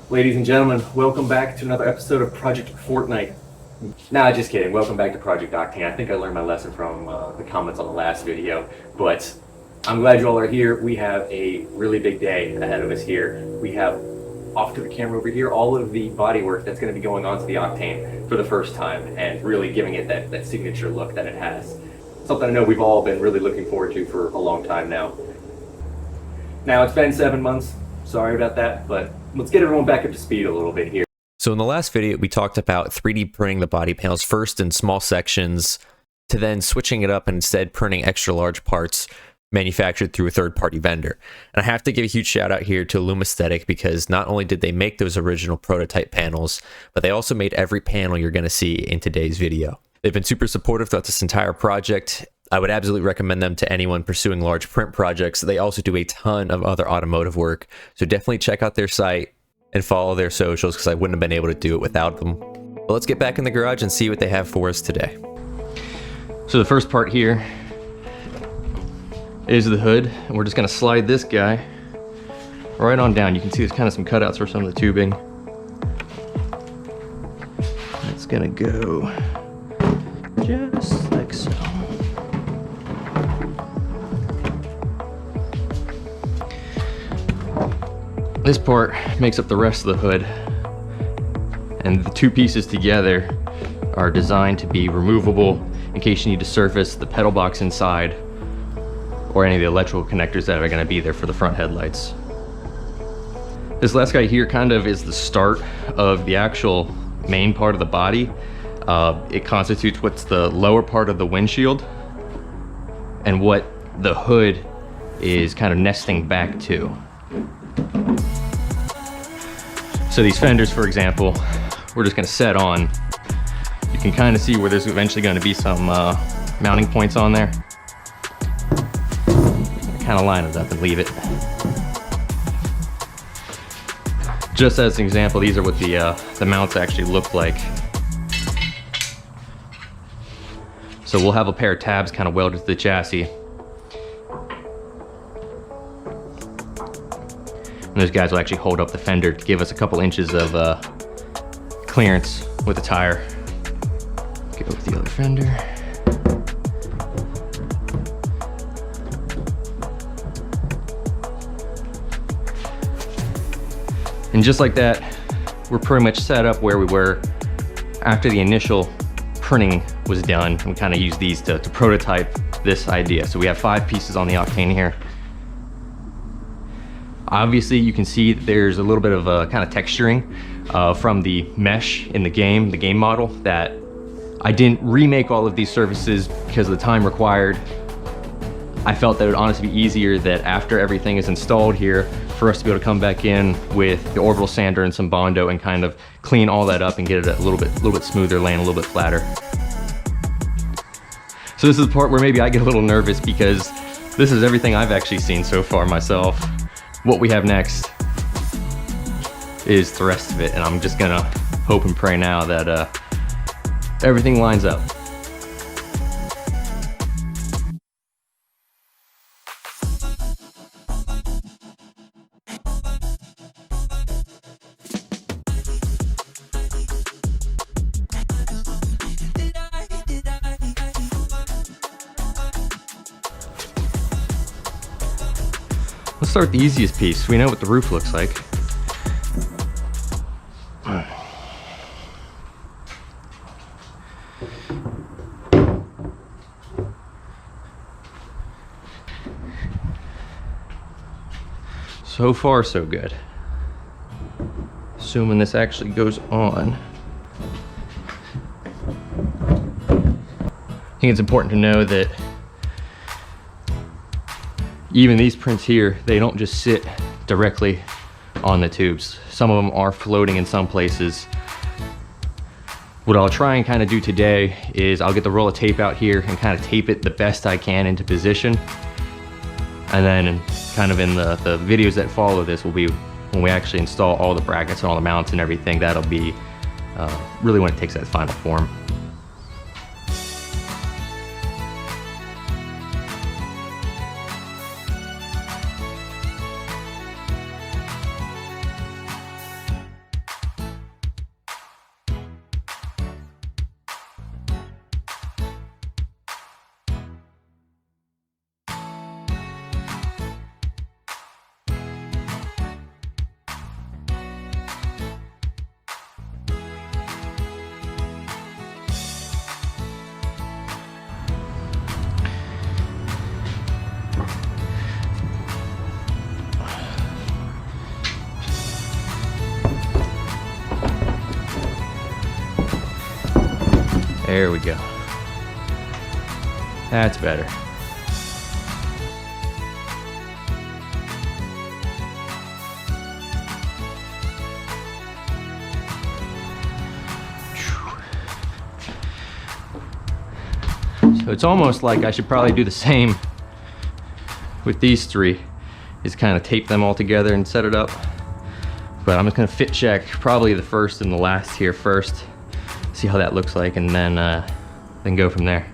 Ladies and gentlemen, welcome back to another episode of Project Fortnite. Nah, just kidding. Welcome back to Project Octane. I think I learned my lesson from the comments on the last video, but I'm glad you all are here. We have a really big day ahead of us here. We have, off to the camera over here, all of the bodywork that's going to be going onto the Octane for the first time and really giving it that signature look that it has. Something I know we've all been really looking forward to for a long time now. Now, it's been 7 months. Sorry about that, but let's get everyone back up to speed a little bit here. So in the last video, we talked about 3D printing the body panels first in small sections to then switching it up and instead printing extra large parts manufactured through a third-party vendor. And I have to give a huge shout out here to Illumaesthetic because not only did they make those original prototype panels, but they also made every panel you're going to see in today's video. They've been super supportive throughout this entire project. I would absolutely recommend them to anyone pursuing large print projects. They also do a ton of other automotive work. So definitely check out their site and follow their socials because I wouldn't have been able to do it without them. But let's get back in the garage and see what they have for us today. So the first part here is the hood. And we're just gonna slide this guy right on down. You can see there's kind of some cutouts for some of the tubing. It's gonna go just like so. This part makes up the rest of the hood, and the two pieces together are designed to be removable in case you need to surface the pedal box inside or any of the electrical connectors that are going to be there for the front headlights. This last guy here kind of is the start of the actual main part of the body. It constitutes what's the lower part of the windshield and what the hood is kind of nesting back to. So these fenders, for example, we're just going to set on. You can kind of see where there's eventually going to be some mounting points on there. Kind of line it up and leave it. Just as an example, these are what the mounts actually look like. So we'll have a pair of tabs kind of welded to the chassis. And those guys will actually hold up the fender to give us a couple inches of clearance with the tire. Go with the other fender. And just like that, we're pretty much set up where we were after the initial printing was done. We kind of use these to prototype this idea. So we have 5 pieces on the Octane here. Obviously, you can see that there's a little bit of a kind of texturing from the mesh in the game model, that I didn't remake all of these surfaces because of the time required. I felt that it would honestly be easier that after everything is installed here for us to be able to come back in with the orbital sander and some Bondo and kind of clean all that up and get it a little bit smoother, laying a little bit flatter. So this is the part where maybe I get a little nervous because this is everything I've actually seen so far myself. What we have next is the rest of it, and I'm just gonna hope and pray now that everything lines up. Let's start with the easiest piece. We know what the roof looks like. So far, so good. Assuming this actually goes on. I think it's important to know that even these prints here, they don't just sit directly on the tubes. Some of them are floating in some places. What I'll try and kind of do today is I'll get the roll of tape out here and kind of tape it the best I can into position. And then kind of in the videos that follow this will be when we actually install all the brackets and all the mounts and everything. That'll be really when it takes that final form. There we go. That's better. So it's almost like I should probably do the same with these three, is kind of tape them all together and set it up. But I'm just gonna fit check probably the first and the last here first, see how that looks like, and then go from there.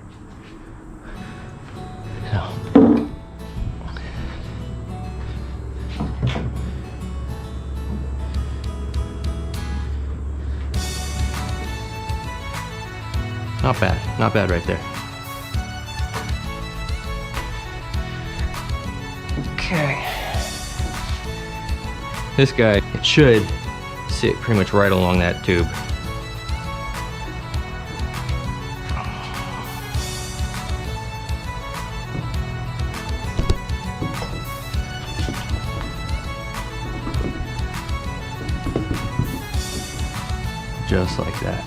So. Not bad right there. Okay. This guy, it should sit pretty much right along that tube. Just like that.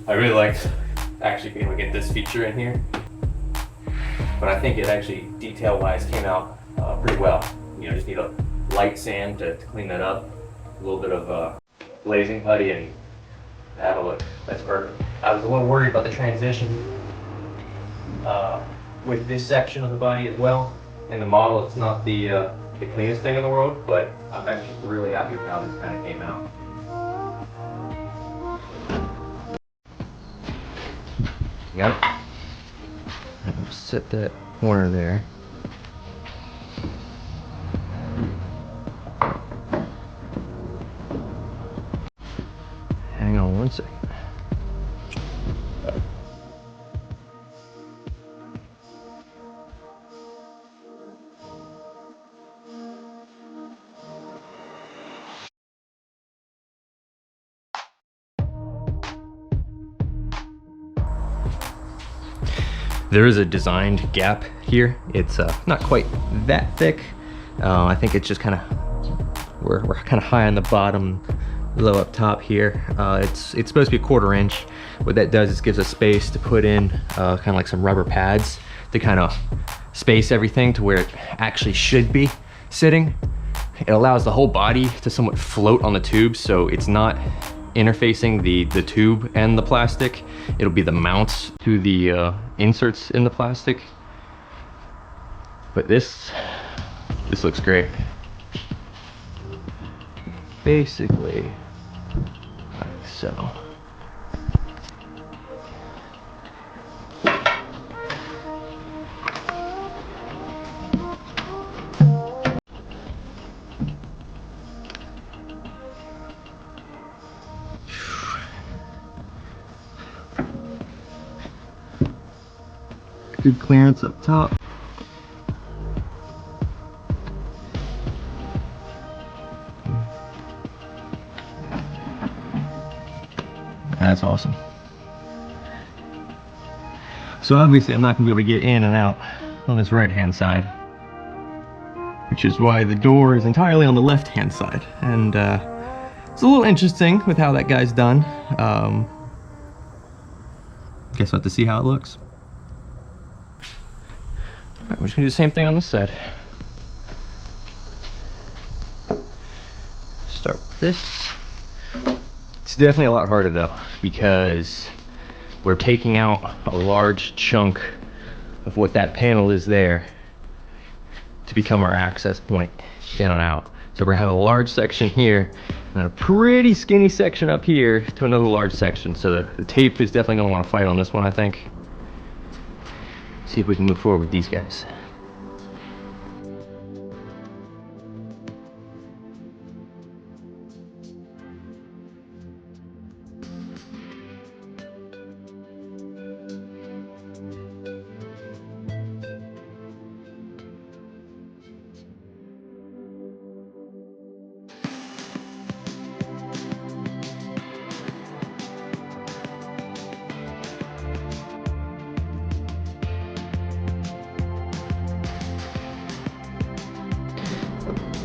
I really liked actually being able to get this feature in here, but I think it actually detail-wise came out pretty well. You know, just need a light sand to clean that up, a little bit of glazing putty, and that'll look, that's perfect. I was a little worried about the transition with this section of the body as well. In the model, it's not the cleanest thing in the world, but I'm actually really happy with how this kind of came out. Got it. I'll set that corner there. Hang on one second. There is a designed gap here. It's not quite that thick. I think it's just kind of, we're kind of high on the bottom, low up top here. It's supposed to be 1/4 inch. What that does is gives us space to put in kind of like some rubber pads to kind of space everything to where it actually should be sitting. It allows the whole body to somewhat float on the tube, so it's not interfacing the tube and the plastic. It'll be the mounts to the inserts in the plastic. But this looks great. Basically like so. Good clearance up top. That's awesome. So obviously I'm not going to be able to get in and out on this right hand side, which is why the door is entirely on the left hand side. And it's a little interesting with how that guy's done. Guess we'll have to see how it looks. Alright, we're just gonna do the same thing on this side. Start with this. It's definitely a lot harder though, because we're taking out a large chunk of what that panel is there to become our access point in and out. So we're gonna have a large section here and a pretty skinny section up here to another large section. So the tape is definitely gonna want to fight on this one, I think. See if we can move forward with these guys.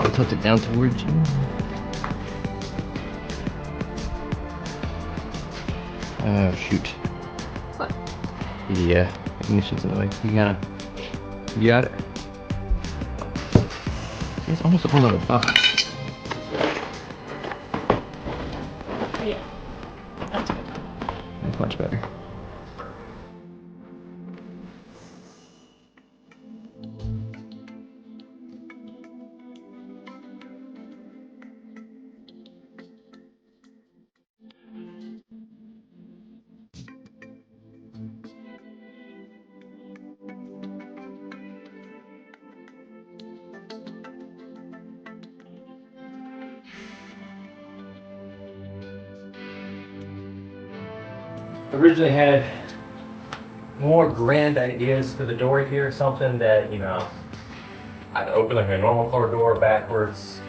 I'll tilt it down towards you. Oh shoot. What? Yeah, ignition's in the way. You got it? It's almost a whole other box. Yeah. That's good. That's much better. Originally had more grand ideas for the door here, something that, you know, I'd open like a normal car door backwards,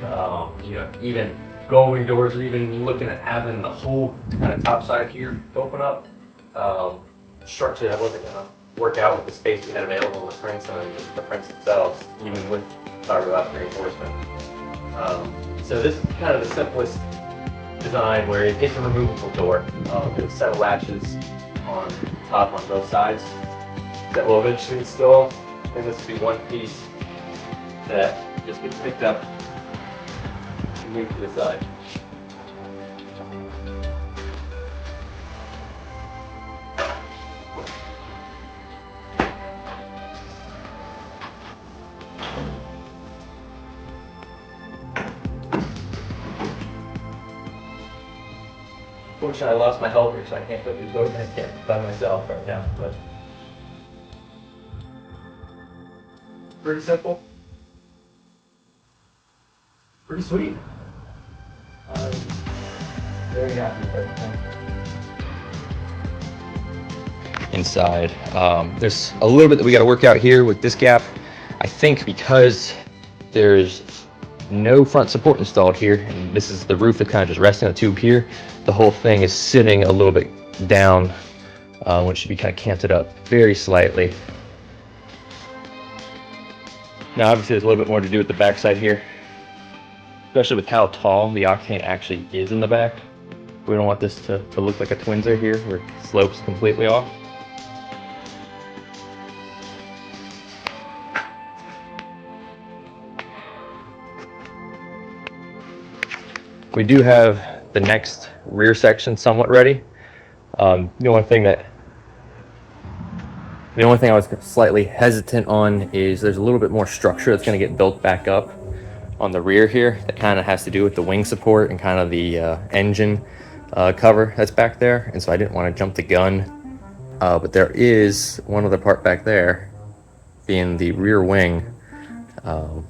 you know, even gullwing doors, or even looking at having the whole kind of top side here open up. Structure that wasn't gonna work out with the space we had available in the prints and the prints themselves, even with fiberglass reinforcement. So this is kind of the simplest design where it's a removable door. There's a set of latches on top on both sides that will eventually install, and this will be one piece that just gets picked up and moved to the side. Fortunately, I lost my helper, so I can't put this door back in by myself right now. But pretty simple, pretty sweet. I'm very happy with everything. Inside, there's a little bit that we got to work out here with this gap. I think because there's no front support installed here, and this is the roof that's kind of just resting on the tube here, the whole thing is sitting a little bit down when it should be kind of canted up very slightly. Now obviously there's a little bit more to do with the backside here, especially with how tall the Octane actually is in the back. We don't want this to look like a Twinser here where it slopes completely off. We do have the next rear section somewhat ready. The only thing I was slightly hesitant on is there's a little bit more structure that's going to get built back up on the rear here that kind of has to do with the wing support and kind of the engine cover that's back there, and so I didn't want to jump the gun, but there is one other part back there being the rear wing. I'll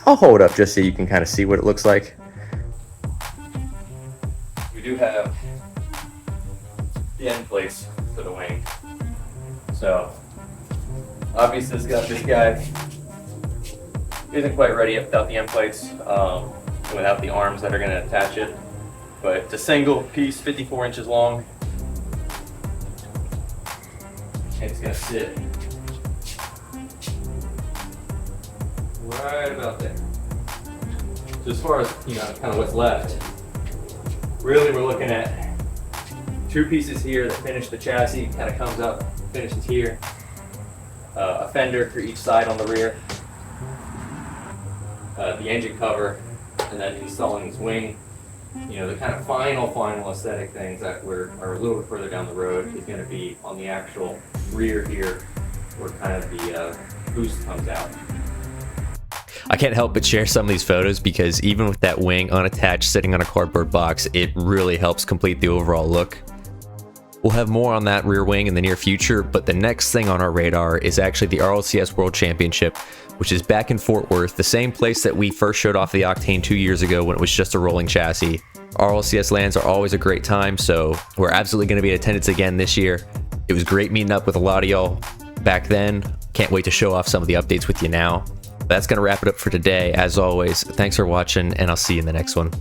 hold up just so you can kind of see what it looks like. We do have the end plates for the wing. So obviously this guy isn't quite ready yet without the end plates, without the arms that are going to attach it. But it's a single piece, 54 inches long. And it's going to sit right about there. So as far as, you know, kind of what's left, really we're looking at two pieces here that finish the chassis, kind of comes up, finishes here. A fender for each side on the rear. The engine cover, and then installing this wing. You know, the kind of final aesthetic things that are a little bit further down the road is going to be on the actual rear here, where kind of the boost comes out. I can't help but share some of these photos because even with that wing unattached sitting on a cardboard box, it really helps complete the overall look. We'll have more on that rear wing in the near future, but the next thing on our radar is actually the RLCS World Championship, which is back in Fort Worth, the same place that we first showed off the Octane 2 years ago when it was just a rolling chassis. RLCS lands are always a great time, so we're absolutely going to be in attendance again this year. It was great meeting up with a lot of y'all back then. Can't wait to show off some of the updates with you now. That's going to wrap it up for today. As always, thanks for watching, and I'll see you in the next one.